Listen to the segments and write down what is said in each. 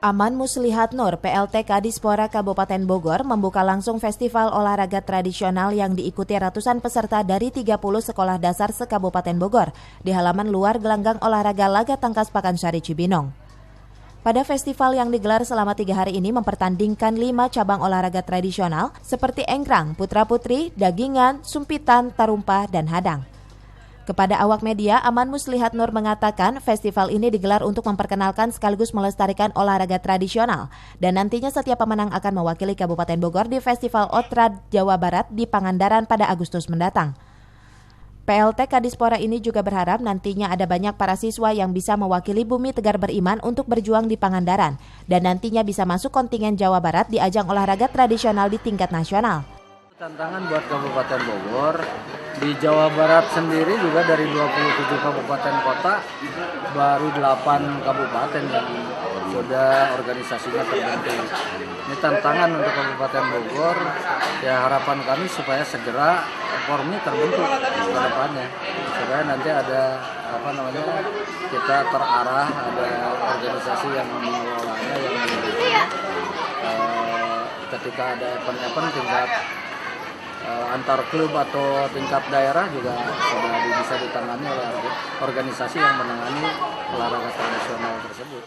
Aman Muslihat Nur, PLT Kadispora Kabupaten Bogor, membuka langsung festival olahraga tradisional yang diikuti ratusan peserta dari 30 sekolah dasar se-Kabupaten Bogor di halaman luar gelanggang olahraga Laga Tangkas Pakansari Cibinong. Pada festival yang digelar selama 3 hari ini mempertandingkan 5 cabang olahraga tradisional seperti engkrang, putra-putri, dagingan, sumpitan, tarumpah, dan hadang. Kepada awak media, Aman Muslihat Nur mengatakan festival ini digelar untuk memperkenalkan sekaligus melestarikan olahraga tradisional dan nantinya setiap pemenang akan mewakili Kabupaten Bogor di Festival Otrad Jawa Barat di Pangandaran pada Agustus mendatang. PLT Kadispora ini juga berharap nantinya ada banyak para siswa yang bisa mewakili Bumi Tegar Beriman untuk berjuang di Pangandaran dan nantinya bisa masuk kontingen Jawa Barat di ajang olahraga tradisional di tingkat nasional. Tantangan buat Kabupaten Bogor, di Jawa Barat sendiri juga dari 27 kabupaten kota, baru 8 kabupaten yang sudah organisasinya terbentuk. Ini tantangan untuk Kabupaten Bogor, ya harapan kami supaya segera formnya terbentuk ke depannya. Supaya nanti ada kita terarah, ada organisasi yang mengelolanya, yang mendukungnya. Ketika ada event-event tingkat antar klub atau tingkat daerah juga sudah bisa ditangani oleh organisasi yang menangani olahraga tradisional tersebut.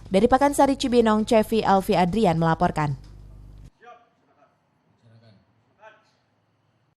Dari Pakansari Cibinong, Cevi Alfi Adrian melaporkan.